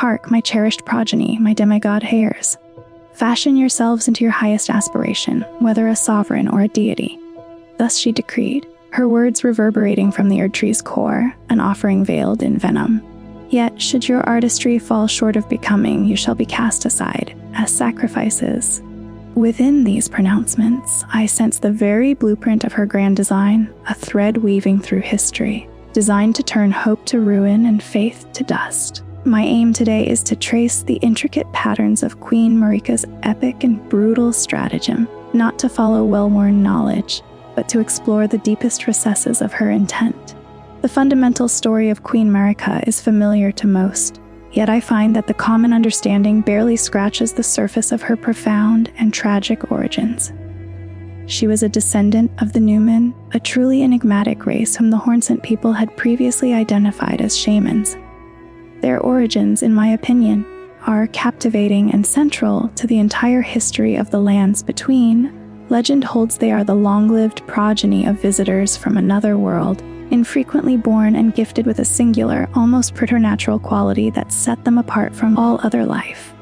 Hark, my cherished progeny, my demigod heirs. Fashion yourselves into your highest aspiration, whether a sovereign or a deity. Thus she decreed, her words reverberating from the Erdtree's core, an offering veiled in venom. Yet, should your artistry fall short of becoming, you shall be cast aside, as sacrifices. Within these pronouncements, I sense the very blueprint of her grand design, a thread weaving through history, designed to turn hope to ruin and faith to dust. My aim today is to trace the intricate patterns of Queen Marika's epic and brutal stratagem, not to follow well-worn knowledge, but to explore the deepest recesses of her intent. The fundamental story of Queen Marika is familiar to most, yet I find that the common understanding barely scratches the surface of her profound and tragic origins. She was a descendant of the Newman, a truly enigmatic race whom the Hornsent people had previously identified as shamans. Their origins, in my opinion, are captivating and central to the entire history of the lands between. Legend holds they are the long-lived progeny of visitors from another world, infrequently born and gifted with a singular, almost preternatural quality that set them apart from all other life.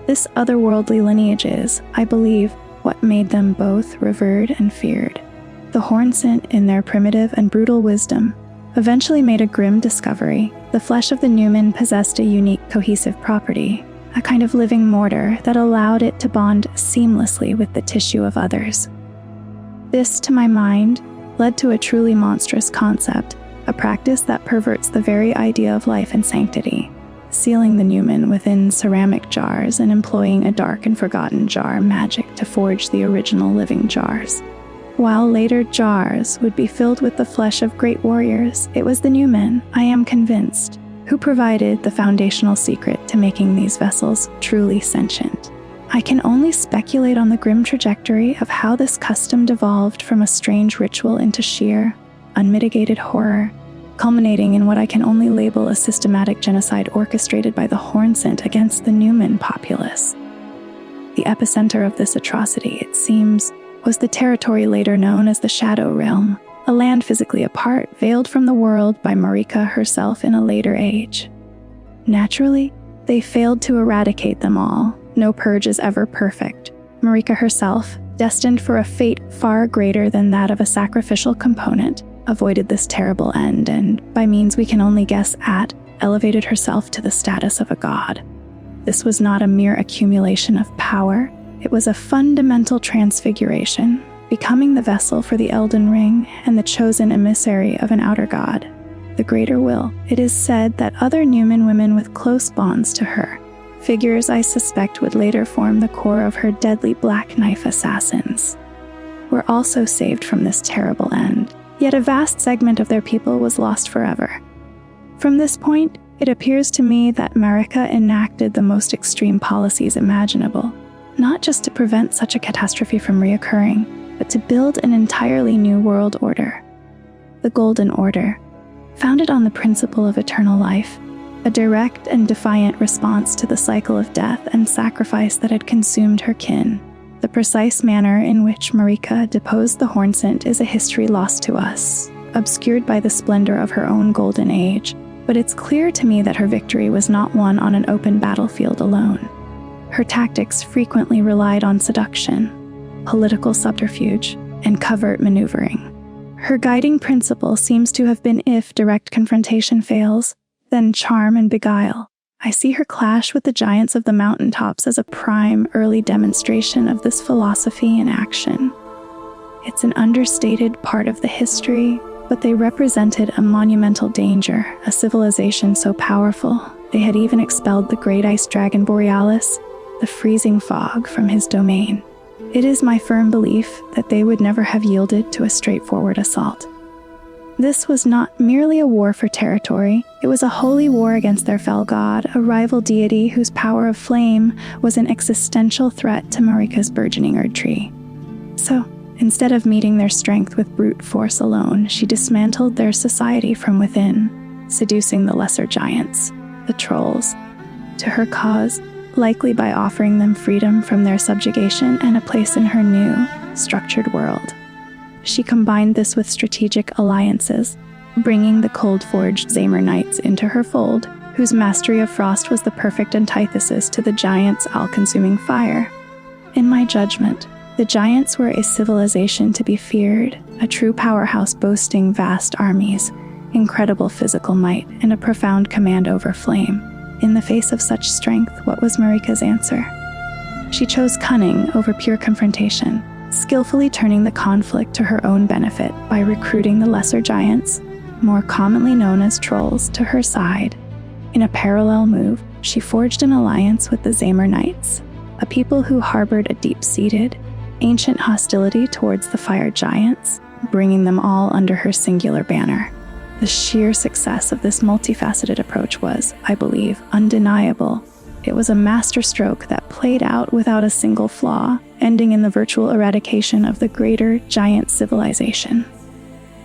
This otherworldly lineage is, I believe, what made them both revered and feared. The Hornsent, in their primitive and brutal wisdom, eventually made a grim discovery. The flesh of the Newman possessed a unique cohesive property, a kind of living mortar that allowed it to bond seamlessly with the tissue of others. This, to my mind, led to a truly monstrous concept, a practice that perverts the very idea of life and sanctity, sealing the Newman within ceramic jars and employing a dark and forgotten jar magic to forge the original living jars. While later jars would be filled with the flesh of great warriors, it was the Newman, I am convinced, who provided the foundational secret to making these vessels truly sentient. I can only speculate on the grim trajectory of how this custom devolved from a strange ritual into sheer, unmitigated horror, culminating in what I can only label a systematic genocide orchestrated by the Hornsent against the Newman populace. The epicenter of this atrocity, it seems, was the territory later known as the Shadow Realm, a land physically apart, veiled from the world by Marika herself in a later age. Naturally, they failed to eradicate them all. No purge is ever perfect. Marika herself, destined for a fate far greater than that of a sacrificial component, avoided this terrible end and, by means we can only guess at, elevated herself to the status of a god. This was not a mere accumulation of power. It was a fundamental transfiguration, becoming the vessel for the Elden Ring and the chosen emissary of an outer god, the Greater Will. It is said that other Newman women with close bonds to her, figures I suspect would later form the core of her deadly Black Knife assassins, were also saved from this terrible end, yet a vast segment of their people was lost forever. From this point, it appears to me that Marika enacted the most extreme policies imaginable, not just to prevent such a catastrophe from reoccurring, but to build an entirely new world order. The Golden Order, founded on the principle of eternal life, a direct and defiant response to the cycle of death and sacrifice that had consumed her kin. The precise manner in which Marika deposed the Hornsent is a history lost to us, obscured by the splendor of her own golden age, but it's clear to me that her victory was not won on an open battlefield alone. Her tactics frequently relied on seduction, political subterfuge, and covert maneuvering. Her guiding principle seems to have been if direct confrontation fails, then charm and beguile. I see her clash with the giants of the mountaintops as a prime, early demonstration of this philosophy in action. It's an understated part of the history, but they represented a monumental danger, a civilization so powerful, they had even expelled the great ice dragon Borealis, the freezing fog, from his domain. It is my firm belief that they would never have yielded to a straightforward assault. This was not merely a war for territory, it was a holy war against their fell god, a rival deity whose power of flame was an existential threat to Marika's burgeoning Erdtree. So, instead of meeting their strength with brute force alone, she dismantled their society from within, seducing the lesser giants, the trolls, to her cause, likely by offering them freedom from their subjugation and a place in her new, structured world. She combined this with strategic alliances, bringing the cold-forged Zamer Knights into her fold, whose mastery of frost was the perfect antithesis to the giants' all-consuming fire. In my judgment, the giants were a civilization to be feared, a true powerhouse boasting vast armies, incredible physical might, and a profound command over flame. In the face of such strength, what was Marika's answer? She chose cunning over pure confrontation, skillfully turning the conflict to her own benefit by recruiting the lesser giants, more commonly known as trolls, to her side. In a parallel move, she forged an alliance with the Zamer Knights, a people who harbored a deep-seated, ancient hostility towards the fire giants, bringing them all under her singular banner. The sheer success of this multifaceted approach was, I believe, undeniable. It was a masterstroke that played out without a single flaw, ending in the virtual eradication of the greater giant civilization.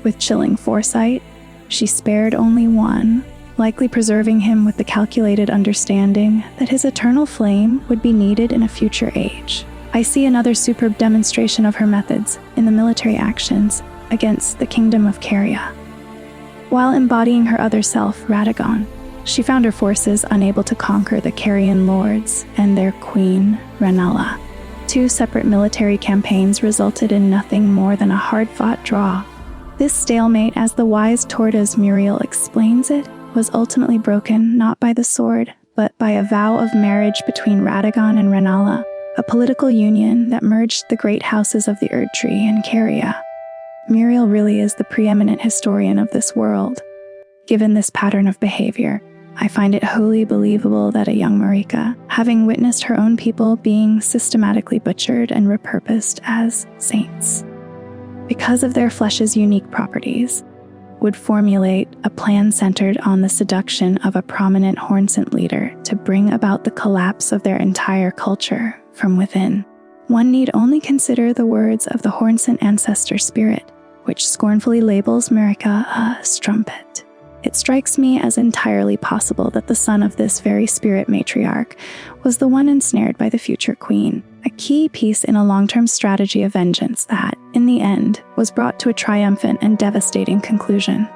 With chilling foresight, she spared only one, likely preserving him with the calculated understanding that his eternal flame would be needed in a future age. I see another superb demonstration of her methods in the military actions against the kingdom of Carian. While embodying her other self, Radagon, she found her forces unable to conquer the Carian lords and their queen, Rennala. Two separate military campaigns resulted in nothing more than a hard-fought draw. This stalemate, as the wise Torta's Muriel explains it, was ultimately broken not by the sword, but by a vow of marriage between Radagon and Rennala, a political union that merged the great houses of the Erdtree and Carian. Muriel really is the preeminent historian of this world. Given this pattern of behavior, I find it wholly believable that a young Marika, having witnessed her own people being systematically butchered and repurposed as saints, because of their flesh's unique properties, would formulate a plan centered on the seduction of a prominent Hornsent leader to bring about the collapse of their entire culture from within. One need only consider the words of the Hornsent ancestor spirit, which scornfully labels Marika a strumpet. It strikes me as entirely possible that the son of this very spirit matriarch was the one ensnared by the future queen, a key piece in a long-term strategy of vengeance that, in the end, was brought to a triumphant and devastating conclusion.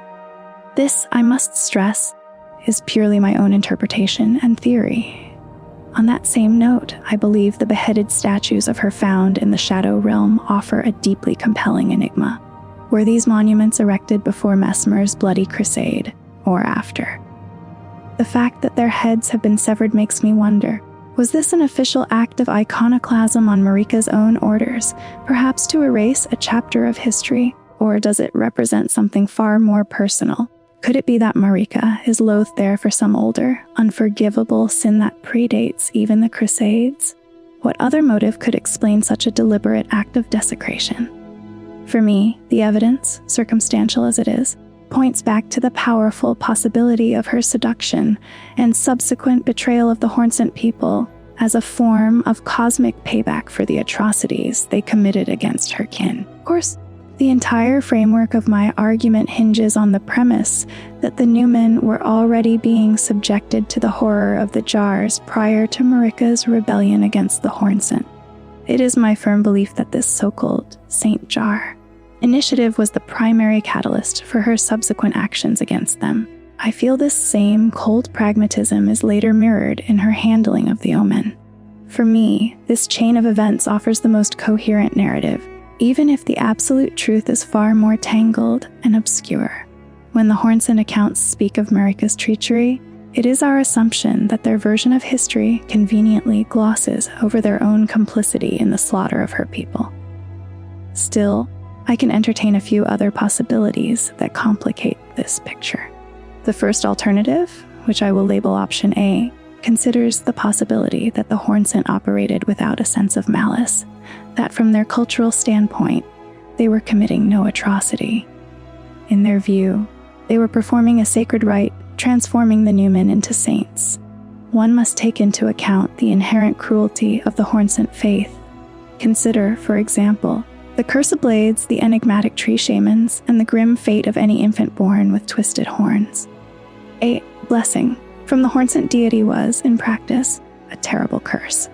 This, I must stress, is purely my own interpretation and theory. On that same note, I believe the beheaded statues of her found in the Shadow Realm offer a deeply compelling enigma. Were these monuments erected before Mesmer's bloody crusade, or after? The fact that their heads have been severed makes me wonder, was this an official act of iconoclasm on Marika's own orders, perhaps to erase a chapter of history, or does it represent something far more personal? Could it be that Marika is loathed there for some older, unforgivable sin that predates even the Crusades? What other motive could explain such a deliberate act of desecration? For me, the evidence, circumstantial as it is, points back to the powerful possibility of her seduction and subsequent betrayal of the Hornsent people as a form of cosmic payback for the atrocities they committed against her kin. Of course, the entire framework of my argument hinges on the premise that the Newman were already being subjected to the horror of the jars prior to Marika's rebellion against the Hornsent. It is my firm belief that this so-called Saint Jar initiative was the primary catalyst for her subsequent actions against them. I feel this same cold pragmatism is later mirrored in her handling of the Omen. For me, this chain of events offers the most coherent narrative, even if the absolute truth is far more tangled and obscure. When the Hornsent accounts speak of Marika's treachery, it is our assumption that their version of history conveniently glosses over their own complicity in the slaughter of her people. Still, I can entertain a few other possibilities that complicate this picture. The first alternative, which I will label option A, considers the possibility that the Hornsent operated without a sense of malice, that from their cultural standpoint, they were committing no atrocity. In their view, they were performing a sacred rite, transforming the Newman into saints. One must take into account the inherent cruelty of the Hornsent faith. Consider, for example, the curse of blades, the enigmatic tree shamans, and the grim fate of any infant born with twisted horns. A blessing from the Hornsent deity was, in practice, a terrible curse.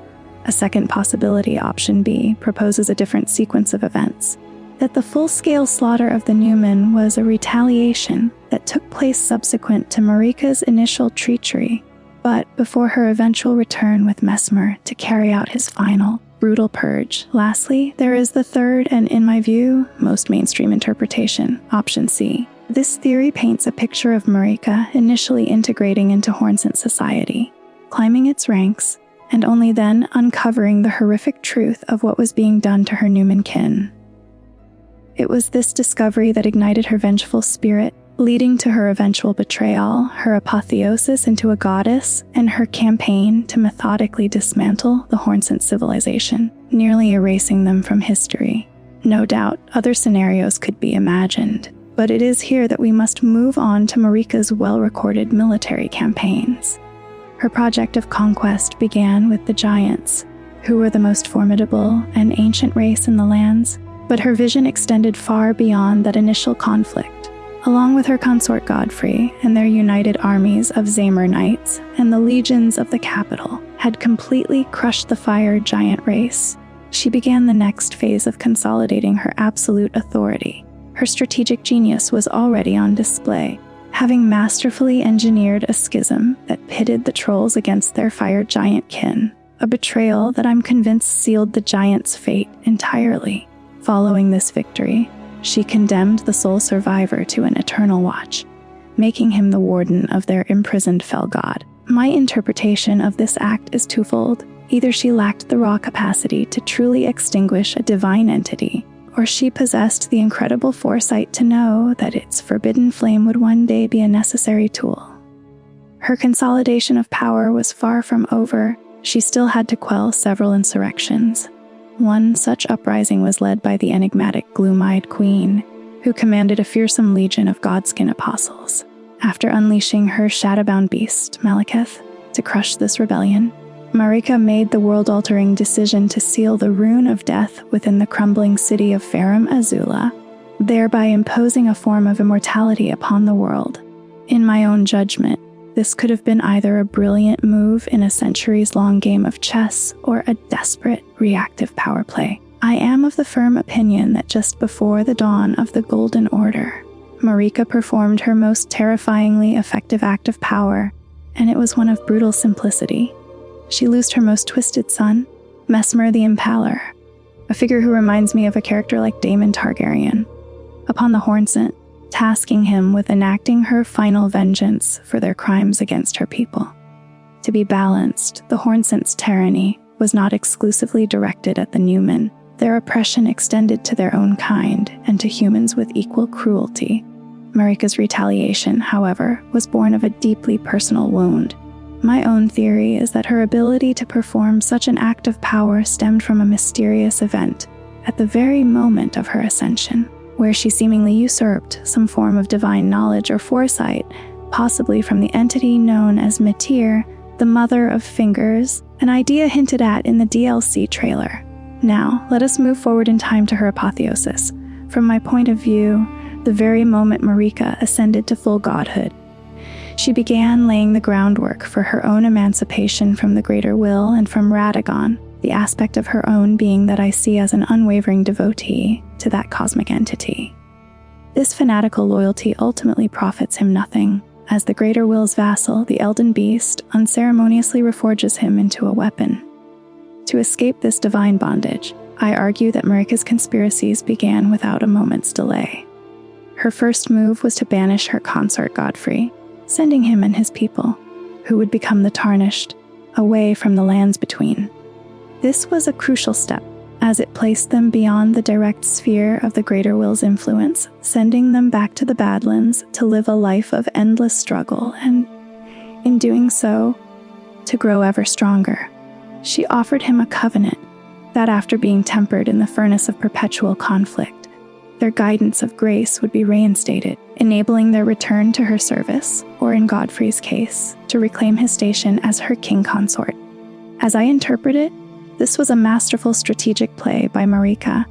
A second possibility, option B, proposes a different sequence of events. that the full-scale slaughter of the Newman was a retaliation that took place subsequent to Marika's initial treachery, but before her eventual return with Mesmer to carry out his final, brutal purge. Lastly, there is the third and, in my view, most mainstream interpretation, option C. This theory paints a picture of Marika initially integrating into Hornsent society, climbing its ranks, and only then uncovering the horrific truth of what was being done to her Newman kin. It was this discovery that ignited her vengeful spirit, leading to her eventual betrayal, her apotheosis into a goddess, and her campaign to methodically dismantle the Hornsent civilization, nearly erasing them from history. No doubt, other scenarios could be imagined, but it is here that we must move on to Marika's well-recorded military campaigns. Her project of conquest began with the Giants, who were the most formidable and ancient race in the lands, but her vision extended far beyond that initial conflict. Along with her consort Godfrey and their united armies of Zaemar Knights and the legions of the capital had completely crushed the fire giant race, she began the next phase of consolidating her absolute authority. Her strategic genius was already on display, having masterfully engineered a schism that pitted the trolls against their fire giant kin, a betrayal that I'm convinced sealed the giants' fate entirely. Following this victory, she condemned the sole survivor to an eternal watch, making him the warden of their imprisoned fell god. My interpretation of this act is twofold. Either she lacked the raw capacity to truly extinguish a divine entity, or she possessed the incredible foresight to know that its forbidden flame would one day be a necessary tool. Her consolidation of power was far from over. She still had to quell several insurrections. One such uprising was led by the enigmatic gloom-eyed queen, who commanded a fearsome legion of godskin apostles. After unleashing her shadowbound beast, Malekith, to crush this rebellion, Marika made the world-altering decision to seal the rune of death within the crumbling city of Farum Azula, thereby imposing a form of immortality upon the world. In my own judgment, this could have been either a brilliant move in a centuries-long game of chess or a desperate, reactive power play. I am of the firm opinion that just before the dawn of the Golden Order, Marika performed her most terrifyingly effective act of power, and it was one of brutal simplicity. She loosed her most twisted son, Mesmer the Impaler, a figure who reminds me of a character like Daemon Targaryen, upon the Hornsent, tasking him with enacting her final vengeance for their crimes against her people. To be balanced, the Hornsent's tyranny was not exclusively directed at the Newman. Their oppression extended to their own kind and to humans with equal cruelty. Marika's retaliation, however, was born of a deeply personal wound. My own theory is that her ability to perform such an act of power stemmed from a mysterious event at the very moment of her ascension, where she seemingly usurped some form of divine knowledge or foresight, possibly from the entity known as Metyr, the Mother of Fingers, an idea hinted at in the DLC trailer. Now, let us move forward in time to her apotheosis. From my point of view, the very moment Marika ascended to full godhood, she began laying the groundwork for her own emancipation from the Greater Will and from Radagon, the aspect of her own being that I see as an unwavering devotee to that cosmic entity. This fanatical loyalty ultimately profits him nothing, as the Greater Will's vassal, the Elden Beast, unceremoniously reforges him into a weapon. To escape this divine bondage, I argue that Marika's conspiracies began without a moment's delay. Her first move was to banish her consort Godfrey, sending him and his people, who would become the Tarnished, away from the lands between. This was a crucial step, as it placed them beyond the direct sphere of the Greater Will's influence, sending them back to the Badlands to live a life of endless struggle and, in doing so, to grow ever stronger. She offered him a covenant that after being tempered in the furnace of perpetual conflict, their guidance of grace would be reinstated, enabling their return to her service, or in Godfrey's case, to reclaim his station as her king consort. As I interpret it, this was a masterful strategic play by Marika,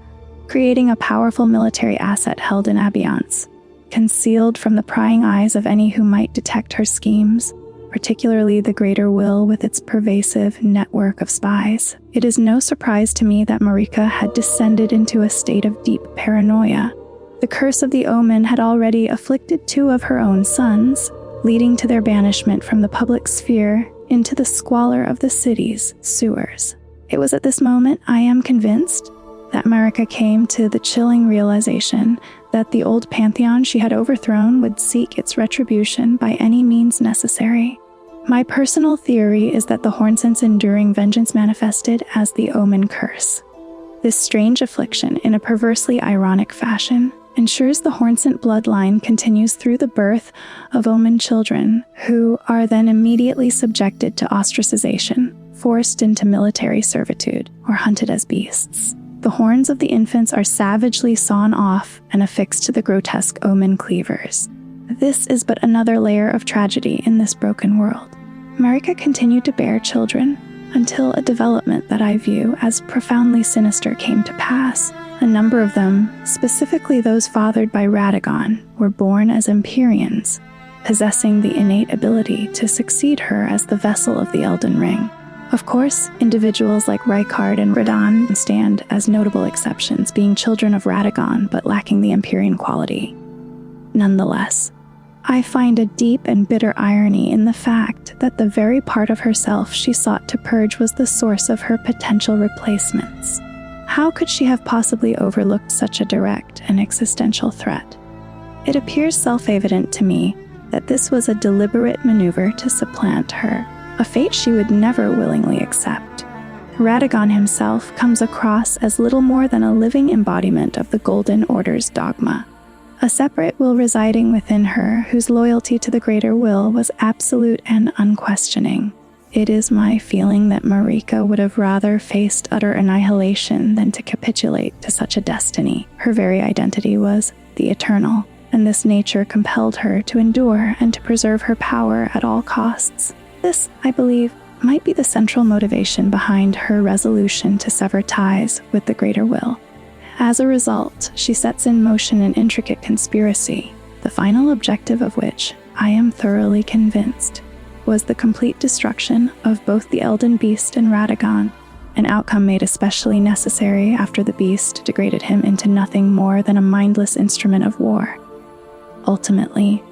creating a powerful military asset held in abeyance, concealed from the prying eyes of any who might detect her schemes. particularly the Greater Will with its pervasive network of spies. It is no surprise to me that Marika had descended into a state of deep paranoia. The curse of the Omen had already afflicted 2 of her own sons, leading to their banishment from the public sphere into the squalor of the city's sewers. It was at this moment, I am convinced, that Marika came to the chilling realization that the old pantheon she had overthrown would seek its retribution by any means necessary. My personal theory is that the Hornsent's enduring vengeance manifested as the Omen curse. This strange affliction, in a perversely ironic fashion, ensures the Hornsent bloodline continues through the birth of Omen children, who are then immediately subjected to ostracization, forced into military servitude, or hunted as beasts. The horns of the infants are savagely sawn off and affixed to the grotesque Omen cleavers. This is but another layer of tragedy in this broken world. Marika continued to bear children until a development that I view as profoundly sinister came to pass. A number of them, specifically those fathered by Radagon, were born as Empyreans, possessing the innate ability to succeed her as the vessel of the Elden Ring. Of course, individuals like Rykard and Radahn stand as notable exceptions, being children of Radagon but lacking the Empyrean quality. Nonetheless, I find a deep and bitter irony in the fact that the very part of herself she sought to purge was the source of her potential replacements. How could she have possibly overlooked such a direct and existential threat? It appears self-evident to me that this was a deliberate maneuver to supplant her, a fate she would never willingly accept. Radagon himself comes across as little more than a living embodiment of the Golden Order's dogma, a separate will residing within her whose loyalty to the Greater Will was absolute and unquestioning. It is my feeling that Marika would have rather faced utter annihilation than to capitulate to such a destiny. Her very identity was the Eternal, and this nature compelled her to endure and to preserve her power at all costs. This, I believe, might be the central motivation behind her resolution to sever ties with the Greater Will. As a result, she sets in motion an intricate conspiracy, the final objective of which, I am thoroughly convinced, was the complete destruction of both the Elden Beast and Radagon, an outcome made especially necessary after the Beast degraded him into nothing more than a mindless instrument of war. Ultimately,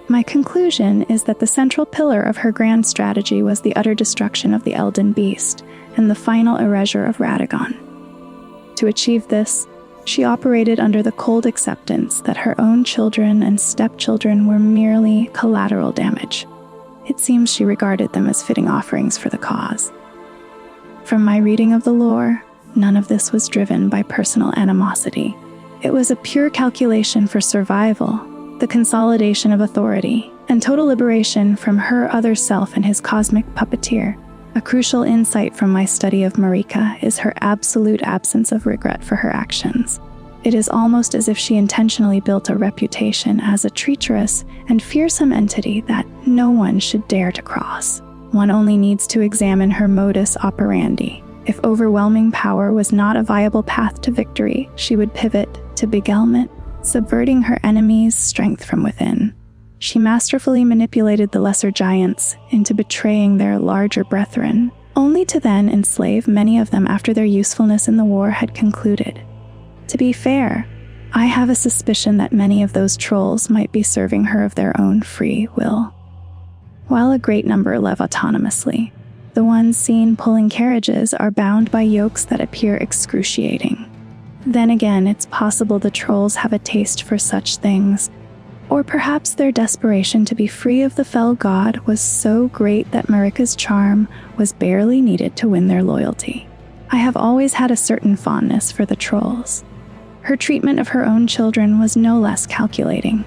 my conclusion is that the central pillar of her grand strategy was the utter destruction of the Elden Beast and the final erasure of Radagon. To achieve this, she operated under the cold acceptance that her own children and stepchildren were merely collateral damage. It seems she regarded them as fitting offerings for the cause. From my reading of the lore, none of this was driven by personal animosity. It was a pure calculation for survival, the consolidation of authority, and total liberation from her other self and his cosmic puppeteer. A crucial insight from my study of Marika is her absolute absence of regret for her actions. It is almost as if she intentionally built a reputation as a treacherous and fearsome entity that no one should dare to cross. One only needs to examine her modus operandi. If overwhelming power was not a viable path to victory, she would pivot to beguilement, subverting her enemy's strength from within. She masterfully manipulated the lesser giants into betraying their larger brethren, only to then enslave many of them after their usefulness in the war had concluded. To be fair, I have a suspicion that many of those trolls might be serving her of their own free will. While a great number live autonomously, the ones seen pulling carriages are bound by yokes that appear excruciating. Then again, it's possible the trolls have a taste for such things, or perhaps their desperation to be free of the fell god was so great that Marika's charm was barely needed to win their loyalty. I have always had a certain fondness for the trolls. Her treatment of her own children was no less calculating.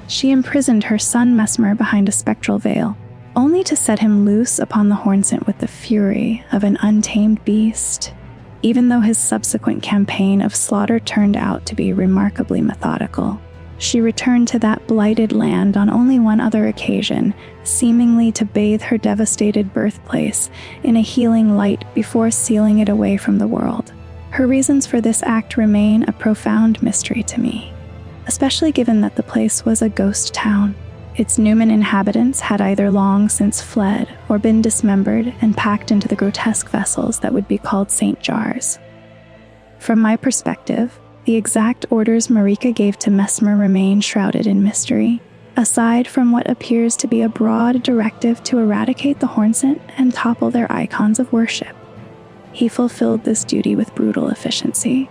She imprisoned her son Mesmer behind a spectral veil, only to set him loose upon the Hornsent with the fury of an untamed beast, even though his subsequent campaign of slaughter turned out to be remarkably methodical. She returned to that blighted land on only one other occasion, seemingly to bathe her devastated birthplace in a healing light before sealing it away from the world. Her reasons for this act remain a profound mystery to me, especially given that the place was a ghost town. Its Newman inhabitants had either long since fled or been dismembered and packed into the grotesque vessels that would be called Saint Jars. From my perspective, the exact orders Marika gave to Mesmer remain shrouded in mystery, aside from what appears to be a broad directive to eradicate the Hornsent and topple their icons of worship. He fulfilled this duty with brutal efficiency,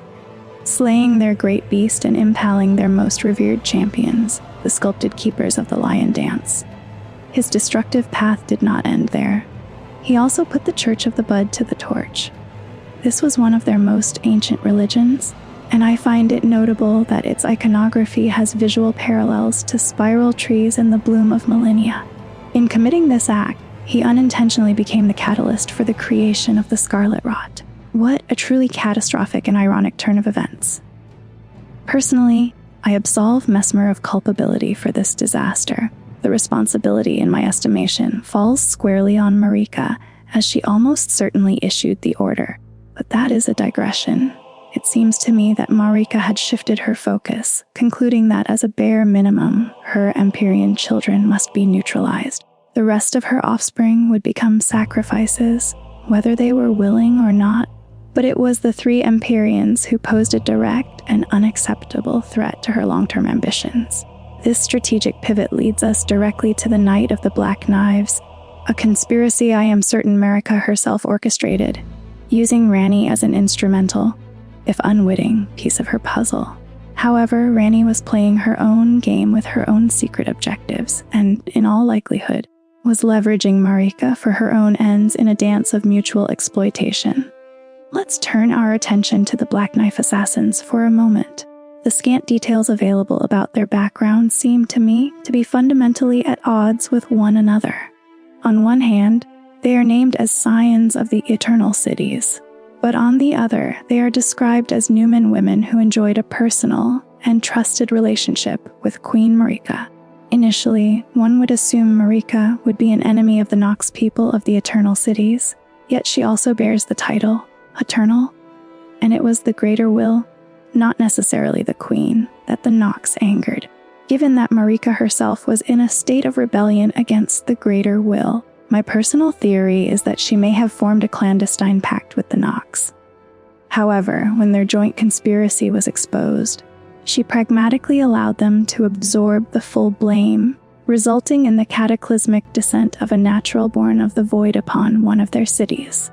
slaying their great beast and impaling their most revered champions, the sculpted keepers of the lion dance. His destructive path did not end there. He also put the Church of the Bud to the torch. This was one of their most ancient religions, and I find it notable that its iconography has visual parallels to spiral trees and the bloom of millennia. In committing this act, he unintentionally became the catalyst for the creation of the Scarlet Rot. What a truly catastrophic and ironic turn of events. Personally, I absolve Mesmer of culpability for this disaster. The responsibility, in my estimation, falls squarely on Marika, as she almost certainly issued the order. But that is a digression. It seems to me that Marika had shifted her focus, concluding that as a bare minimum, her Empyrean children must be neutralized. The rest of her offspring would become sacrifices, whether they were willing or not. But it was the three Empyreans who posed a direct and unacceptable threat to her long-term ambitions. This strategic pivot leads us directly to the Night of the Black Knives, a conspiracy I am certain Marika herself orchestrated, using Ranni as an instrumental, if unwitting, piece of her puzzle. However, Ranni was playing her own game with her own secret objectives, and, in all likelihood, was leveraging Marika for her own ends in a dance of mutual exploitation. Let's turn our attention to the Black Knife Assassins for a moment. The scant details available about their background seem to me to be fundamentally at odds with one another. On one hand, they are named as scions of the Eternal Cities, but on the other, they are described as Newman women who enjoyed a personal and trusted relationship with Queen Marika. Initially, one would assume Marika would be an enemy of the Nox people of the Eternal Cities, yet she also bears the title, Eternal, and it was the greater will, not necessarily the Queen, that the Nox angered. Given that Marika herself was in a state of rebellion against the greater will, my personal theory is that she may have formed a clandestine pact with the Nox. However, when their joint conspiracy was exposed, she pragmatically allowed them to absorb the full blame, resulting in the cataclysmic descent of a natural born of the void upon one of their cities.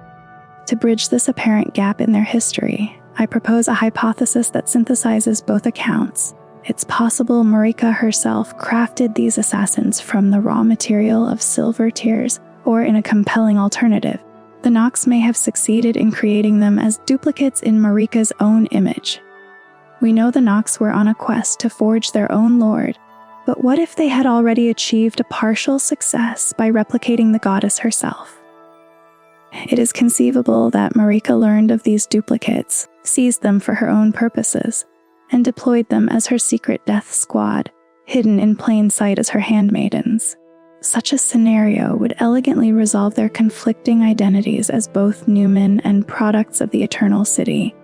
To bridge this apparent gap in their history, I propose a hypothesis that synthesizes both accounts. It's possible Marika herself crafted these assassins from the raw material of silver tears, or in a compelling alternative, the Nox may have succeeded in creating them as duplicates in Marika's own image. We know the Nox were on a quest to forge their own lord, but what if they had already achieved a partial success by replicating the goddess herself? It is conceivable that Marika learned of these duplicates, seized them for her own purposes, and deployed them as her secret death squad, hidden in plain sight as her handmaidens. Such a scenario would elegantly resolve their conflicting identities as both Newman and products of the Eternal City.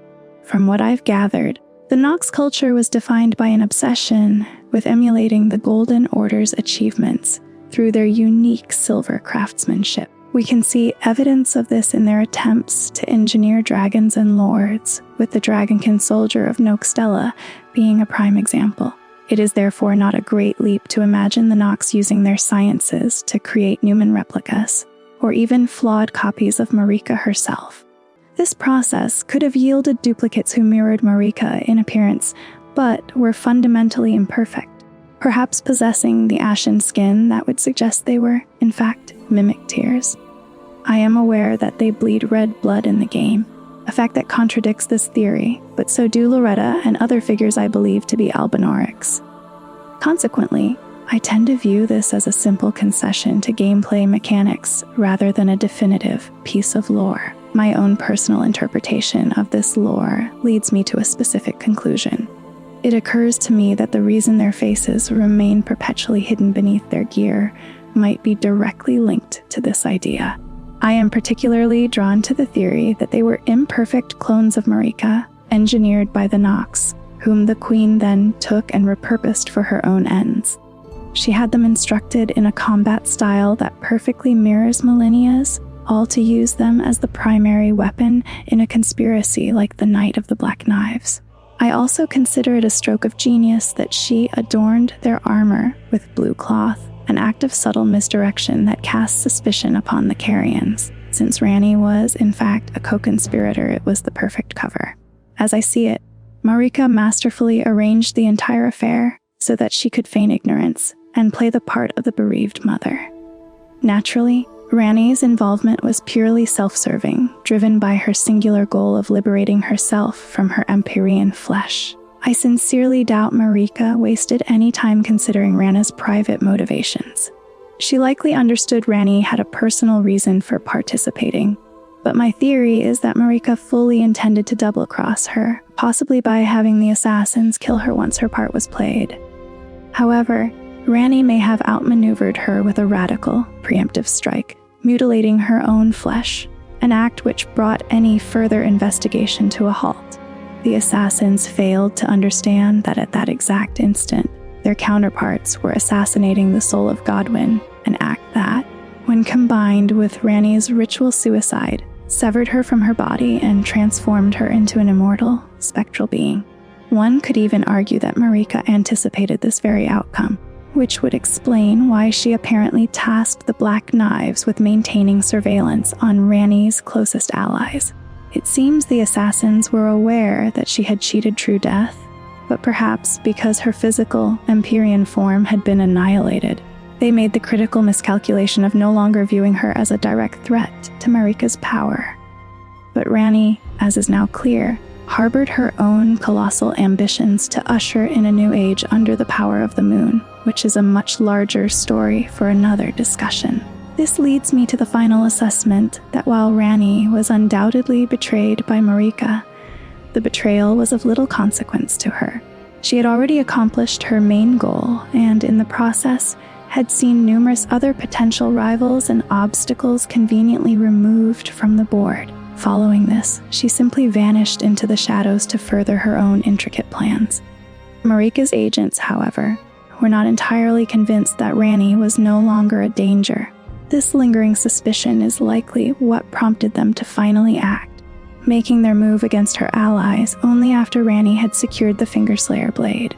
From what I've gathered, the Nox culture was defined by an obsession with emulating the Golden Order's achievements through their unique silver craftsmanship. We can see evidence of this in their attempts to engineer dragons and lords, with the Dragonkin soldier of Noxtella being a prime example. It is therefore not a great leap to imagine the Nox using their sciences to create Newman replicas, or even flawed copies of Marika herself. This process could have yielded duplicates who mirrored Marika in appearance, but were fundamentally imperfect, perhaps possessing the ashen skin that would suggest they were, in fact, mimic tears. I am aware that they bleed red blood in the game, a fact that contradicts this theory, but so do Loretta and other figures I believe to be albinorics. Consequently, I tend to view this as a simple concession to gameplay mechanics rather than a definitive piece of lore. My own personal interpretation of this lore leads me to a specific conclusion. It occurs to me that the reason their faces remain perpetually hidden beneath their gear might be directly linked to this idea. I am particularly drawn to the theory that they were imperfect clones of Marika, engineered by the Nox, whom the Queen then took and repurposed for her own ends. She had them instructed in a combat style that perfectly mirrors Millennia's, all to use them as the primary weapon in a conspiracy like the Knight of the Black Knives. I also consider it a stroke of genius that she adorned their armor with blue cloth, an act of subtle misdirection that casts suspicion upon the Carians. Since Ranni was, in fact, a co-conspirator, it was the perfect cover. As I see it, Marika masterfully arranged the entire affair so that she could feign ignorance and play the part of the bereaved mother. Naturally, Ranni's involvement was purely self-serving, driven by her singular goal of liberating herself from her Empyrean flesh. I sincerely doubt Marika wasted any time considering Ranni's private motivations. She likely understood Ranni had a personal reason for participating, but my theory is that Marika fully intended to double-cross her, possibly by having the assassins kill her once her part was played. However, Ranni may have outmaneuvered her with a radical, preemptive strike, mutilating her own flesh, an act which brought any further investigation to a halt. The assassins failed to understand that at that exact instant, their counterparts were assassinating the soul of Godwyn, an act that, when combined with Ranni's ritual suicide, severed her from her body and transformed her into an immortal, spectral being. One could even argue that Marika anticipated this very outcome, which would explain why she apparently tasked the Black Knives with maintaining surveillance on Ranni's closest allies. It seems the assassins were aware that she had cheated True Death, but perhaps because her physical Empyrean form had been annihilated, they made the critical miscalculation of no longer viewing her as a direct threat to Marika's power. But Ranni, as is now clear, harbored her own colossal ambitions to usher in a new age under the power of the moon, which is a much larger story for another discussion. This leads me to the final assessment that while Ranni was undoubtedly betrayed by Marika, the betrayal was of little consequence to her. She had already accomplished her main goal, and in the process, had seen numerous other potential rivals and obstacles conveniently removed from the board. Following this, she simply vanished into the shadows to further her own intricate plans. Marika's agents, however, were not entirely convinced that Ranni was no longer a danger. This lingering suspicion is likely what prompted them to finally act, making their move against her allies only after Ranni had secured the Fingerslayer blade.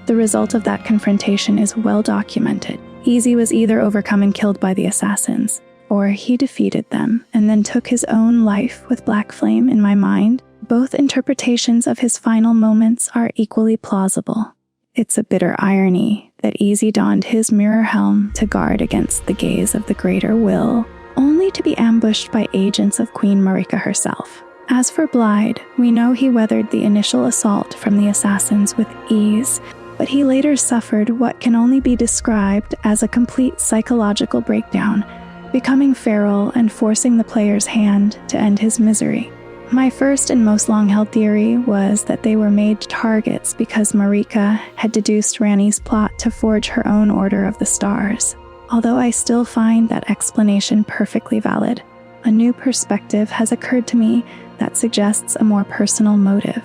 The result of that confrontation is well documented. Easy was either overcome and killed by the assassins, or he defeated them and then took his own life with Black Flame. In my mind, both interpretations of his final moments are equally plausible. It's a bitter irony that Easy donned his mirror helm to guard against the gaze of the greater will, only to be ambushed by agents of Queen Marika herself. As for Blide, we know he weathered the initial assault from the assassins with ease, but he later suffered what can only be described as a complete psychological breakdown, becoming feral and forcing the player's hand to end his misery. My first and most long-held theory was that they were made targets because Marika had deduced Ranni's plot to forge her own Order of the Stars. Although I still find that explanation perfectly valid, a new perspective has occurred to me that suggests a more personal motive.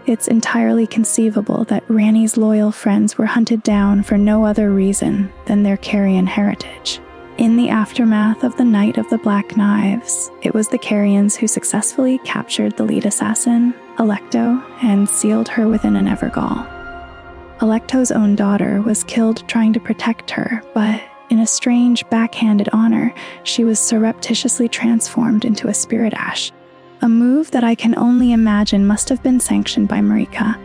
It's entirely conceivable that Ranni's loyal friends were hunted down for no other reason than their Carian heritage. In the aftermath of the Knight of the Black Knives, it was the Carians who successfully captured the lead assassin, Alecto, and sealed her within an Evergall. Alecto's own daughter was killed trying to protect her, but in a strange backhanded honor, she was surreptitiously transformed into a spirit ash, a move that I can only imagine must have been sanctioned by Marika.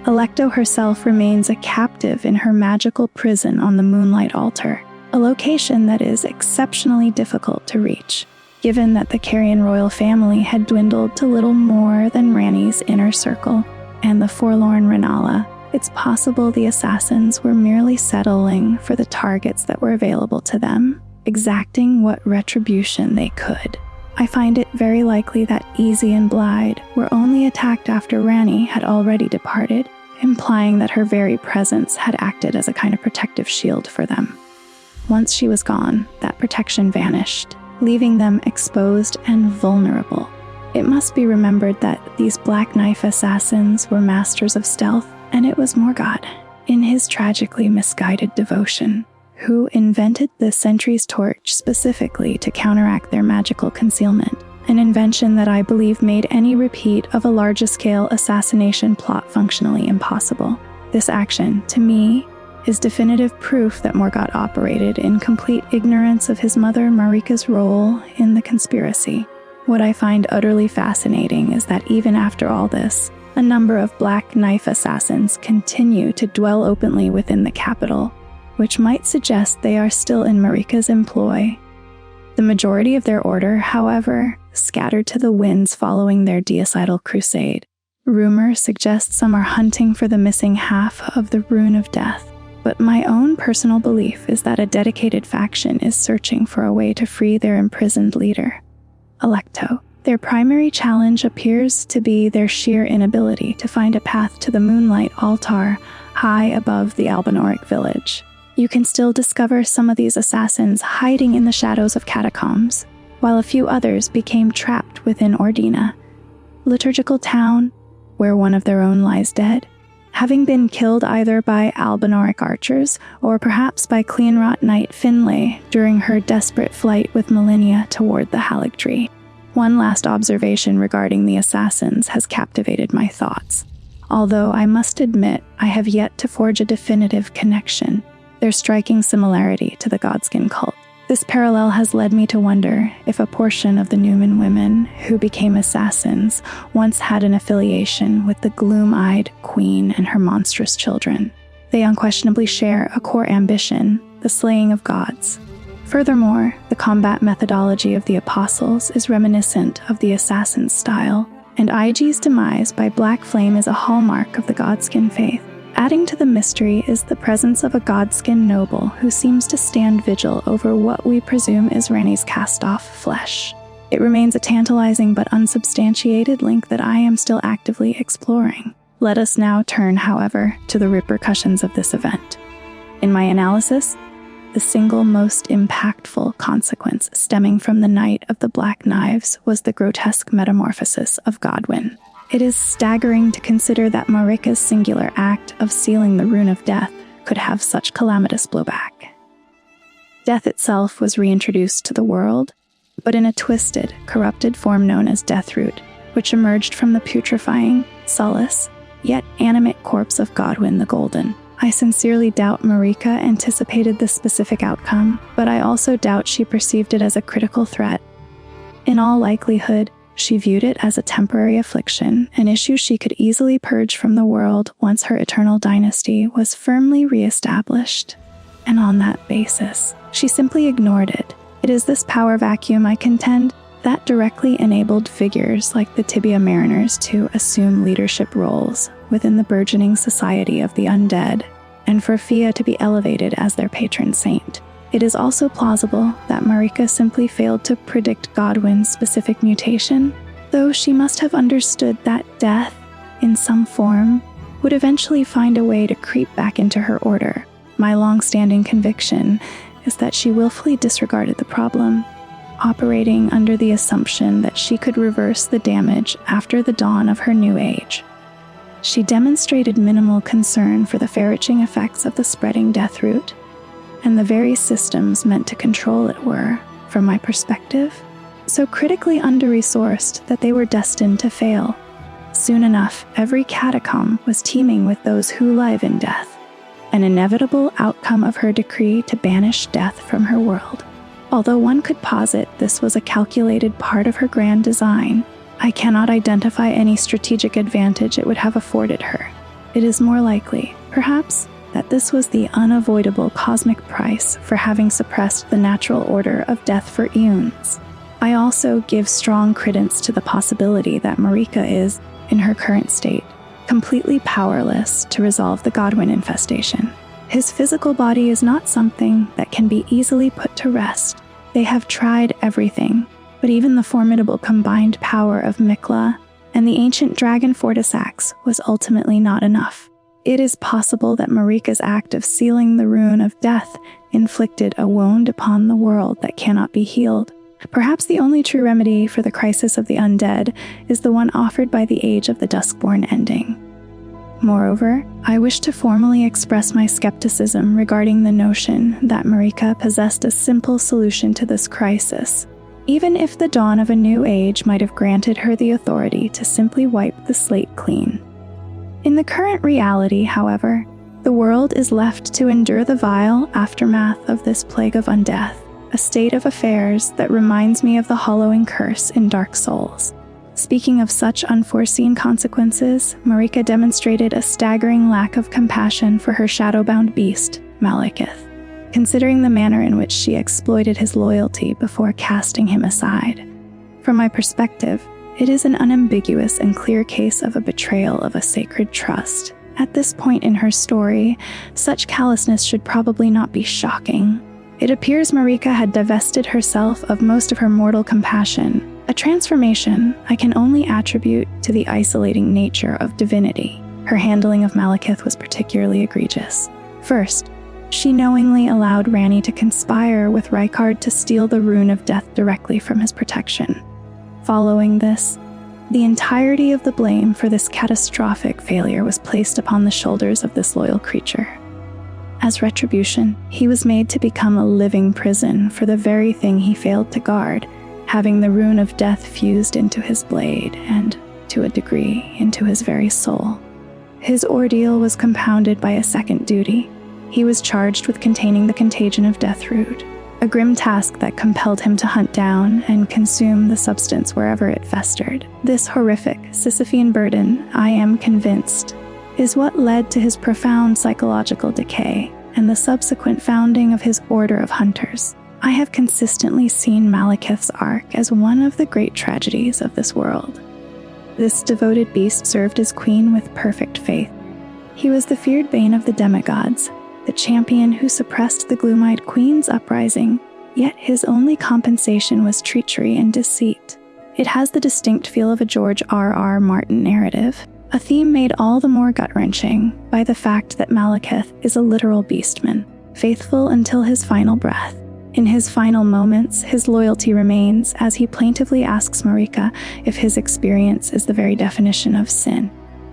Alecto herself remains a captive in her magical prison on the Moonlight Altar, a location that is exceptionally difficult to reach, given that the Carian royal family had dwindled to little more than Ranni's inner circle and the forlorn Renala. It's possible the assassins were merely settling for the targets that were available to them, exacting what retribution they could. I find it very likely that Easy and Blide were only attacked after Ranni had already departed, implying that her very presence had acted as a kind of protective shield for them. Once she was gone, that protection vanished, leaving them exposed and vulnerable. It must be remembered that these Black Knife assassins were masters of stealth, and it was Morgott, in his tragically misguided devotion, who invented the Sentry's Torch specifically to counteract their magical concealment, an invention that I believe made any repeat of a larger-scale assassination plot functionally impossible. This action, to me, is definitive proof that Morgott operated in complete ignorance of his mother Marika's role in the conspiracy. What I find utterly fascinating is that even after all this, a number of Black Knife assassins continue to dwell openly within the capital, which might suggest they are still in Marika's employ. The majority of their order, however, scattered to the winds following their deacidal crusade. Rumor suggests some are hunting for the missing half of the Rune of Death, but my own personal belief is that a dedicated faction is searching for a way to free their imprisoned leader, Alecto. Their primary challenge appears to be their sheer inability to find a path to the Moonlight Altar high above the Albinauric village. You can still discover some of these assassins hiding in the shadows of catacombs, while a few others became trapped within Ordina, liturgical town where one of their own lies dead, having been killed either by Albinauric archers or perhaps by Cleanrot Knight Finlay during her desperate flight with Millennia toward the Haligtree. One last observation regarding the assassins has captivated my thoughts, although I must admit I have yet to forge a definitive connection. Their striking similarity to the Godskin cult. This parallel has led me to wonder if a portion of the Newman women who became assassins once had an affiliation with the gloom-eyed queen and her monstrous children. They unquestionably share a core ambition, the slaying of gods. Furthermore, the combat methodology of the apostles is reminiscent of the assassin's style, and IG's demise by Black Flame is a hallmark of the Godskin faith. Adding to the mystery is the presence of a Godskin noble who seems to stand vigil over what we presume is Ranni's cast-off flesh. It remains a tantalizing but unsubstantiated link that I am still actively exploring. Let us now turn, however, to the repercussions of this event. In my analysis, the single most impactful consequence stemming from the Night of the Black Knives was the grotesque metamorphosis of Godwyn. It is staggering to consider that Marika's singular act of sealing the Rune of Death could have such calamitous blowback. Death itself was reintroduced to the world, but in a twisted, corrupted form known as Deathroot, which emerged from the putrefying, soulless, yet animate corpse of Godwyn the Golden. I sincerely doubt Marika anticipated this specific outcome, but I also doubt she perceived it as a critical threat. In all likelihood, she viewed it as a temporary affliction, an issue she could easily purge from the world once her eternal dynasty was firmly re-established. And on that basis, she simply ignored it. It is this power vacuum, I contend, that directly enabled figures like the Tibia Mariners to assume leadership roles within the burgeoning society of the undead, and for Fia to be elevated as their patron saint. It is also plausible that Marika simply failed to predict Godwyn's specific mutation, though she must have understood that death, in some form, would eventually find a way to creep back into her order. My long-standing conviction is that she willfully disregarded the problem, operating under the assumption that she could reverse the damage after the dawn of her new age. She demonstrated minimal concern for the far-reaching effects of the spreading Deathroot, and the very systems meant to control it were, from my perspective, so critically under-resourced that they were destined to fail. Soon enough, every catacomb was teeming with those who live in death, an inevitable outcome of her decree to banish death from her world. Although one could posit this was a calculated part of her grand design, I cannot identify any strategic advantage it would have afforded her. It is more likely, perhaps, that this was the unavoidable cosmic price for having suppressed the natural order of death for eons. I also give strong credence to the possibility that Marika is, in her current state, completely powerless to resolve the Godwyn infestation. His physical body is not something that can be easily put to rest. They have tried everything, but even the formidable combined power of Mikla and the ancient dragon Fortisax was ultimately not enough. It is possible that Marika's act of sealing the Rune of Death inflicted a wound upon the world that cannot be healed. Perhaps the only true remedy for the crisis of the undead is the one offered by the Age of the Duskborn ending. Moreover, I wish to formally express my skepticism regarding the notion that Marika possessed a simple solution to this crisis, even if the dawn of a new age might have granted her the authority to simply wipe the slate clean. In the current reality, however, the world is left to endure the vile aftermath of this plague of undeath, a state of affairs that reminds me of the hollowing curse in Dark Souls. Speaking of such unforeseen consequences, Marika demonstrated a staggering lack of compassion for her shadowbound beast, Malekith, considering the manner in which she exploited his loyalty before casting him aside. From my perspective, it is an unambiguous and clear case of a betrayal of a sacred trust. At this point in her story, such callousness should probably not be shocking. It appears Marika had divested herself of most of her mortal compassion, a transformation I can only attribute to the isolating nature of Divinity. Her handling of Malekith was particularly egregious. First, she knowingly allowed Ranni to conspire with Rykard to steal the Rune of Death directly from his protection. Following this, the entirety of the blame for this catastrophic failure was placed upon the shoulders of this loyal creature. As retribution, he was made to become a living prison for the very thing he failed to guard, having the Rune of Death fused into his blade and, to a degree, into his very soul. His ordeal was compounded by a second duty. He was charged with containing the contagion of Deathroot, a grim task that compelled him to hunt down and consume the substance wherever it festered. This horrific Sisyphean burden, I am convinced, is what led to his profound psychological decay and the subsequent founding of his Order of Hunters. I have consistently seen Malekith's arc as one of the great tragedies of this world. This devoted beast served his queen with perfect faith. He was the feared bane of the demigods, the champion who suppressed the gloom-eyed queen's uprising, yet his only compensation was treachery and deceit. It has the distinct feel of a George R.R. Martin narrative, a theme made all the more gut-wrenching by the fact that Malekith is a literal beastman, faithful until his final breath. In his final moments, his loyalty remains as he plaintively asks Marika if his experience is the very definition of sin.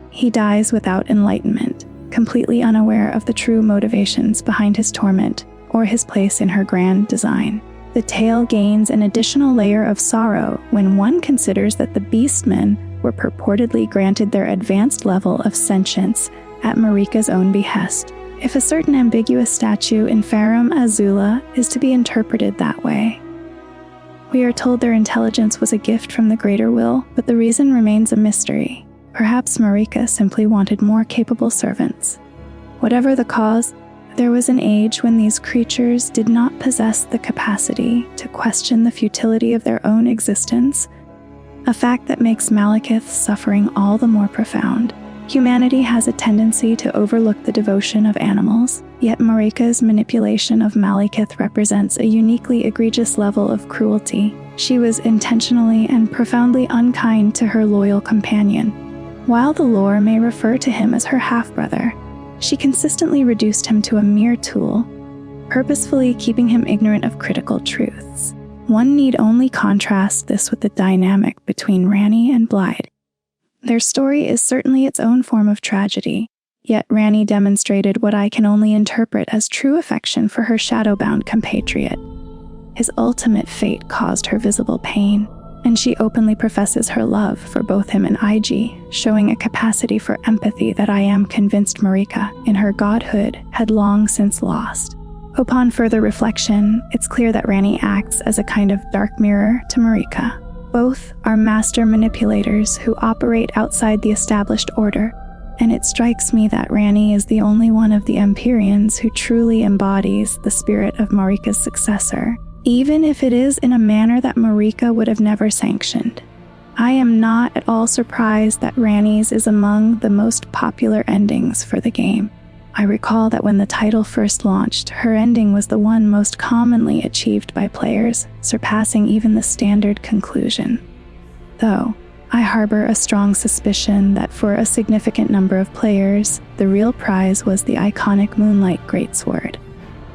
He dies without enlightenment, completely unaware of the true motivations behind his torment or his place in her grand design. The tale gains an additional layer of sorrow when one considers that the beastmen were purportedly granted their advanced level of sentience at Marika's own behest. If a certain ambiguous statue in Farum Azula is to be interpreted that way. We are told their intelligence was a gift from the greater will, but the reason remains a mystery. Perhaps Marika simply wanted more capable servants. Whatever the cause, there was an age when these creatures did not possess the capacity to question the futility of their own existence, a fact that makes Malekith's suffering all the more profound. Humanity has a tendency to overlook the devotion of animals, yet Marika's manipulation of Malekith represents a uniquely egregious level of cruelty. She was intentionally and profoundly unkind to her loyal companion. While the lore may refer to him as her half-brother, she consistently reduced him to a mere tool, purposefully keeping him ignorant of critical truths. One need only contrast this with the dynamic between Ranni and Blythe. Their story is certainly its own form of tragedy, yet Ranni demonstrated what I can only interpret as true affection for her shadowbound compatriot. His ultimate fate caused her visible pain, and she openly professes her love for both him and IG, showing a capacity for empathy that I am convinced Marika, in her godhood, had long since lost. Upon further reflection, it's clear that Ranni acts as a kind of dark mirror to Marika. Both are master manipulators who operate outside the established order, and it strikes me that Ranni is the only one of the Empyreans who truly embodies the spirit of Marika's successor, even if it is in a manner that Marika would have never sanctioned. I am not at all surprised that Ranni's is among the most popular endings for the game. I recall that when the title first launched, her ending was the one most commonly achieved by players, surpassing even the standard conclusion. Though, I harbor a strong suspicion that for a significant number of players, the real prize was the iconic Moonlight Greatsword.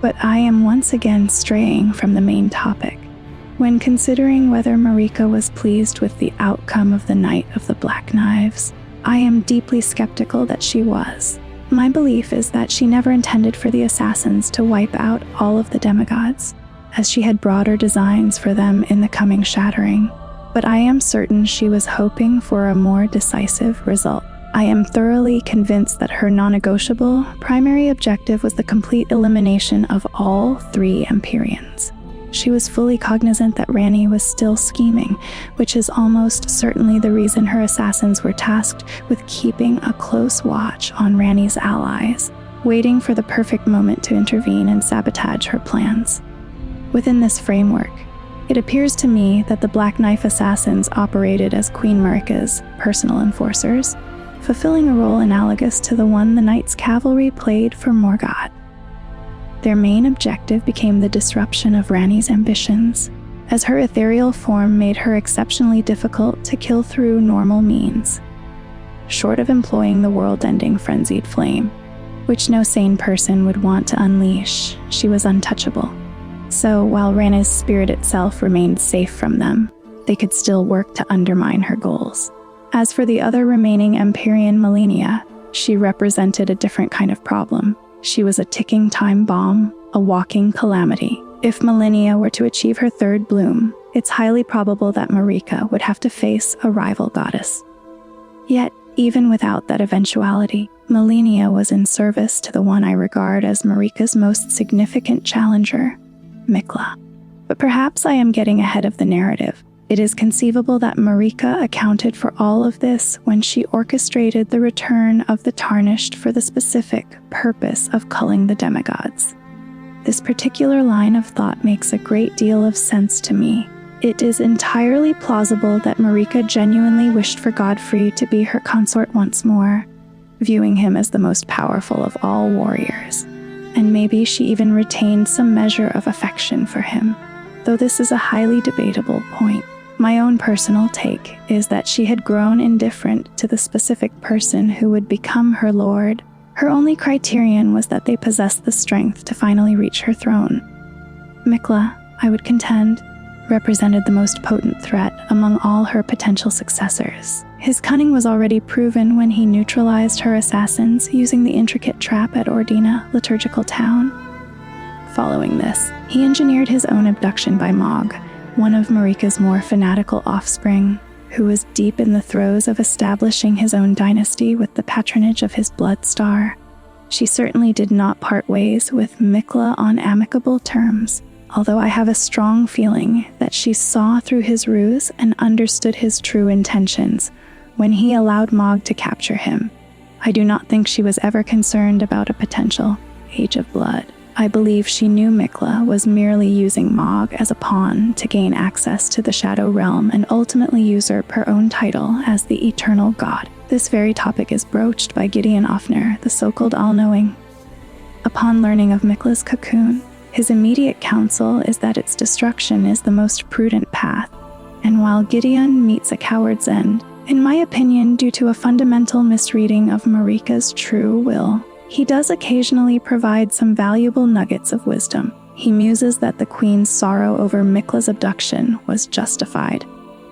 But I am once again straying from the main topic. When considering whether Marika was pleased with the outcome of the Night of the Black Knives, I am deeply skeptical that she was. My belief is that she never intended for the assassins to wipe out all of the demigods, as she had broader designs for them in the coming Shattering. But I am certain she was hoping for a more decisive result. I am thoroughly convinced that her non-negotiable primary objective was the complete elimination of all 3 Empyreans. She was fully cognizant that Ranni was still scheming, which is almost certainly the reason her assassins were tasked with keeping a close watch on Ranni's allies, waiting for the perfect moment to intervene and sabotage her plans. Within this framework, it appears to me that the Black Knife assassins operated as Queen Marika's personal enforcers, fulfilling a role analogous to the one the Knights Cavalry played for Morgoth. Their main objective became the disruption of Ranni's ambitions, as her ethereal form made her exceptionally difficult to kill through normal means. Short of employing the world-ending frenzied flame, which no sane person would want to unleash, she was untouchable. So while Ranni's spirit itself remained safe from them, they could still work to undermine her goals. As for the other remaining Empyrean Malenia, she represented a different kind of problem. She was a ticking time bomb, a walking calamity. If Malenia were to achieve her 3rd bloom, it's highly probable that Marika would have to face a rival goddess. Yet, even without that eventuality, Malenia was in service to the one I regard as Marika's most significant challenger, Mikla. But perhaps I am getting ahead of the narrative. It is conceivable that Marika accounted for all of this when she orchestrated the return of the Tarnished for the specific purpose of culling the demigods. This particular line of thought makes a great deal of sense to me. It is entirely plausible that Marika genuinely wished for Godfrey to be her consort once more, viewing him as the most powerful of all warriors. And maybe she even retained some measure of affection for him, though this is a highly debatable point. My own personal take is that she had grown indifferent to the specific person who would become her lord. Her only criterion was that they possessed the strength to finally reach her throne. Mikla, I would contend, represented the most potent threat among all her potential successors. His cunning was already proven when he neutralized her assassins using the intricate trap at Ordina Liturgical Town. Following this, he engineered his own abduction by Mog, one of Marika's more fanatical offspring, who was deep in the throes of establishing his own dynasty with the patronage of his blood star. She certainly did not part ways with Mikla on amicable terms, although I have a strong feeling that she saw through his ruse and understood his true intentions when he allowed Mog to capture him. I do not think she was ever concerned about a potential Age of Blood. I believe she knew Mikla was merely using Mog as a pawn to gain access to the Shadow Realm and ultimately usurp her own title as the Eternal God. This very topic is broached by Gideon Ofner, the so-called All-Knowing. Upon learning of Mikla's cocoon, his immediate counsel is that its destruction is the most prudent path, and while Gideon meets a coward's end, in my opinion due to a fundamental misreading of Marika's true will, he does occasionally provide some valuable nuggets of wisdom. He muses that the Queen's sorrow over Mikla's abduction was justified.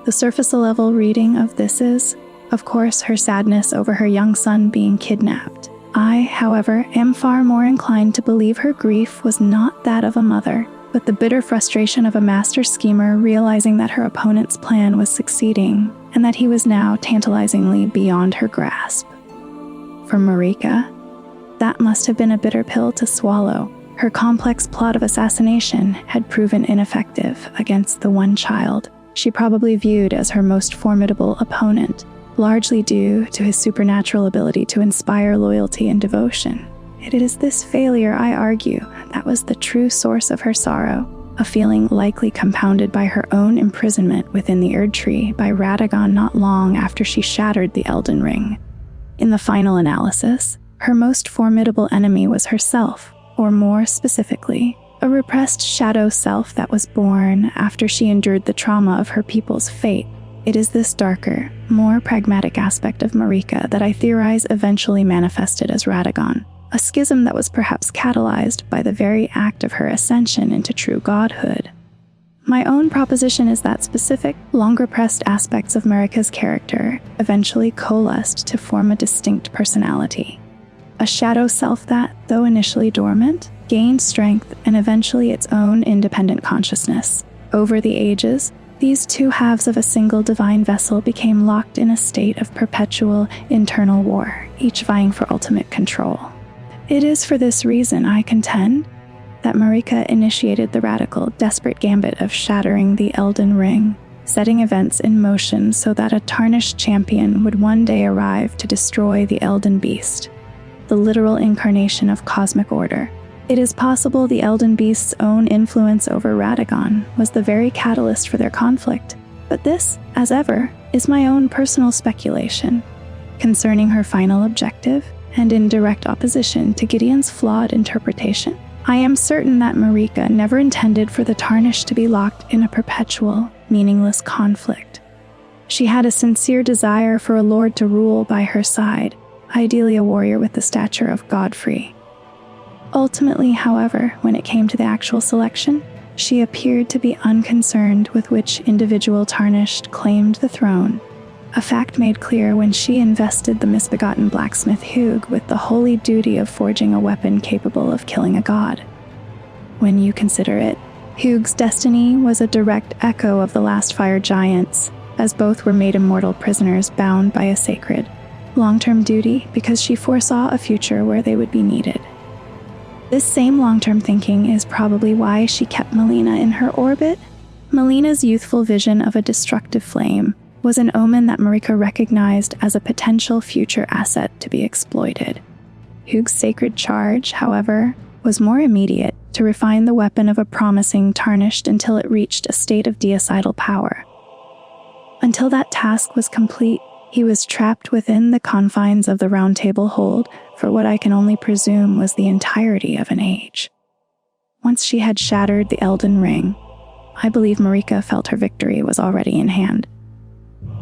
The surface-level reading of this is, of course, her sadness over her young son being kidnapped. I, however, am far more inclined to believe her grief was not that of a mother, but the bitter frustration of a master schemer realizing that her opponent's plan was succeeding and that he was now tantalizingly beyond her grasp. For Marika, that must have been a bitter pill to swallow. Her complex plot of assassination had proven ineffective against the one child she probably viewed as her most formidable opponent, largely due to his supernatural ability to inspire loyalty and devotion. It is this failure, I argue, that was the true source of her sorrow, a feeling likely compounded by her own imprisonment within the Erd Tree by Radagon not long after she shattered the Elden Ring. In the final analysis, her most formidable enemy was herself, or more specifically, a repressed shadow self that was born after she endured the trauma of her people's fate. It is this darker, more pragmatic aspect of Marika that I theorize eventually manifested as Radagon, a schism that was perhaps catalyzed by the very act of her ascension into true godhood. My own proposition is that specific, long-repressed aspects of Marika's character eventually coalesced to form a distinct personality. A shadow self that, though initially dormant, gained strength and eventually its own independent consciousness. Over the ages, these two halves of a single divine vessel became locked in a state of perpetual internal war, each vying for ultimate control. It is for this reason, I contend, that Marika initiated the radical, desperate gambit of shattering the Elden Ring, setting events in motion so that a tarnished champion would one day arrive to destroy the Elden Beast, the literal incarnation of cosmic order. It is possible the Elden Beast's own influence over Radagon was the very catalyst for their conflict, but this, as ever, is my own personal speculation concerning her final objective and in direct opposition to Gideon's flawed interpretation. I am certain that Marika never intended for the Tarnished to be locked in a perpetual, meaningless conflict. She had a sincere desire for a lord to rule by her side, ideally a warrior with the stature of Godfrey. Ultimately, however, when it came to the actual selection, she appeared to be unconcerned with which individual Tarnished claimed the throne, a fact made clear when she invested the misbegotten blacksmith Hugh with the holy duty of forging a weapon capable of killing a god. When you consider it, Hugh's destiny was a direct echo of the last fire giants, as both were made immortal prisoners bound by a sacred, long-term duty because she foresaw a future where they would be needed. This same long-term thinking is probably why she kept Melina in her orbit. Melina's youthful vision of a destructive flame was an omen that Marika recognized as a potential future asset to be exploited. Hugh's sacred charge, however, was more immediate, to refine the weapon of a promising Tarnished until it reached a state of deicidal power. Until that task was complete, he was trapped within the confines of the Round Table hold for what I can only presume was the entirety of an age. Once she had shattered the Elden Ring, I believe Marika felt her victory was already in hand.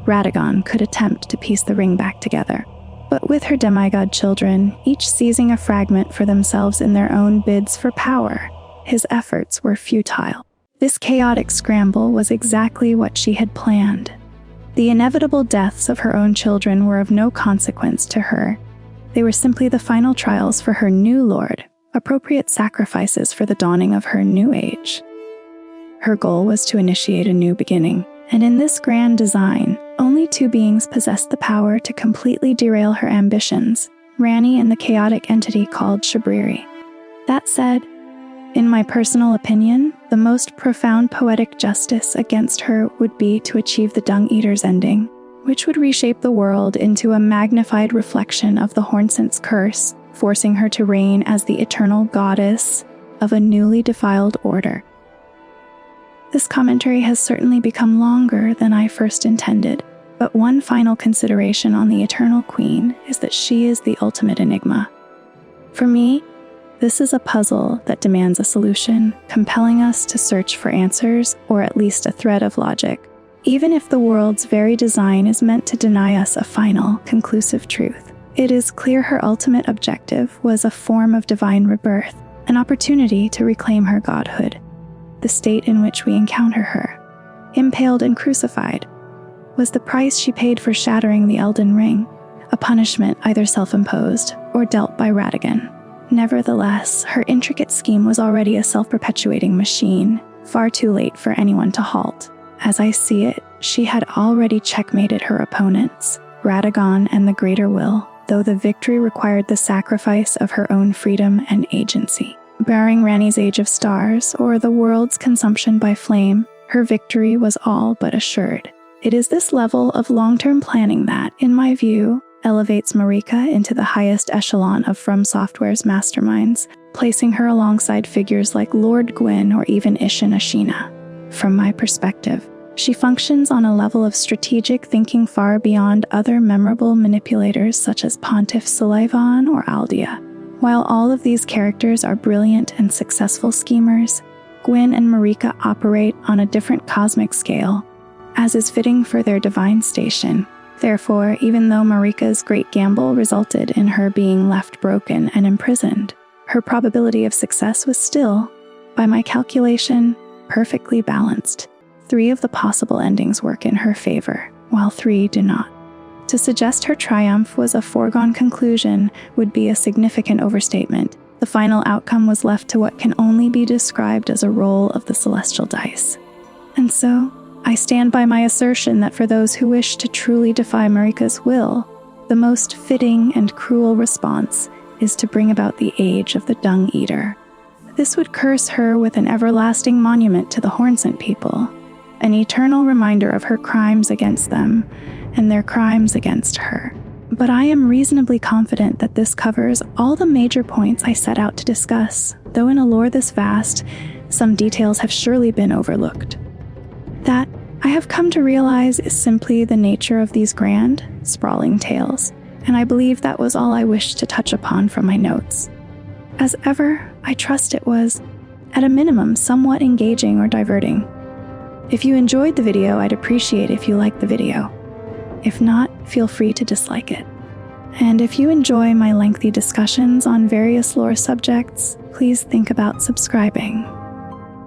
Radagon could attempt to piece the ring back together, but with her demigod children, each seizing a fragment for themselves in their own bids for power, his efforts were futile. This chaotic scramble was exactly what she had planned. The inevitable deaths of her own children were of no consequence to her. They were simply the final trials for her new lord, appropriate sacrifices for the dawning of her new age. Her goal was to initiate a new beginning, and in this grand design, only two beings possessed the power to completely derail her ambitions, Ranni and the chaotic entity called Shabriri. That said, in my personal opinion, the most profound poetic justice against her would be to achieve the Dung Eater's ending, which would reshape the world into a magnified reflection of the Hornsent's curse, forcing her to reign as the eternal goddess of a newly defiled order. This commentary has certainly become longer than I first intended, but one final consideration on the Eternal Queen is that she is the ultimate enigma. For me, this is a puzzle that demands a solution, compelling us to search for answers or at least a thread of logic, even if the world's very design is meant to deny us a final, conclusive truth. It is clear her ultimate objective was a form of divine rebirth, an opportunity to reclaim her godhood. The state in which we encounter her, impaled and crucified, was the price she paid for shattering the Elden Ring, a punishment either self-imposed or dealt by Radagon. Nevertheless, her intricate scheme was already a self-perpetuating machine, far too late for anyone to halt. As I see it, she had already checkmated her opponents, Radagon and the Greater Will, though the victory required the sacrifice of her own freedom and agency. Barring Ranni's Age of Stars, or the world's consumption by flame, her victory was all but assured. It is this level of long-term planning that, in my view, elevates Marika into the highest echelon of From Software's masterminds, placing her alongside figures like Lord Gwyn or even Ishin Ashina. From my perspective, she functions on a level of strategic thinking far beyond other memorable manipulators such as Pontiff Sulayvon or Aldia. While all of these characters are brilliant and successful schemers, Gwyn and Marika operate on a different cosmic scale, as is fitting for their divine station. Therefore, even though Marika's great gamble resulted in her being left broken and imprisoned, her probability of success was still, by my calculation, perfectly balanced. 3 of the possible endings work in her favor, while 3 do not. To suggest her triumph was a foregone conclusion would be a significant overstatement. The final outcome was left to what can only be described as a roll of the celestial dice. And so, I stand by my assertion that for those who wish to truly defy Marika's will, the most fitting and cruel response is to bring about the age of the Dung Eater. This would curse her with an everlasting monument to the Hornsent people, an eternal reminder of her crimes against them and their crimes against her. But I am reasonably confident that this covers all the major points I set out to discuss, though in a lore this vast, some details have surely been overlooked. That, I have come to realize, is simply the nature of these grand, sprawling tales, and I believe that was all I wished to touch upon from my notes. As ever, I trust it was, at a minimum, somewhat engaging or diverting. If you enjoyed the video, I'd appreciate if you liked the video. If not, feel free to dislike it. And if you enjoy my lengthy discussions on various lore subjects, please think about subscribing.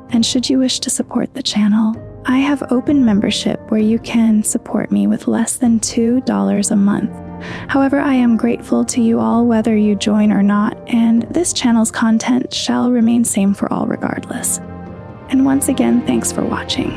And should you wish to support the channel, I have open membership where you can support me with less than $2 a month. However, I am grateful to you all whether you join or not, and this channel's content shall remain same for all regardless. And once again, thanks for watching.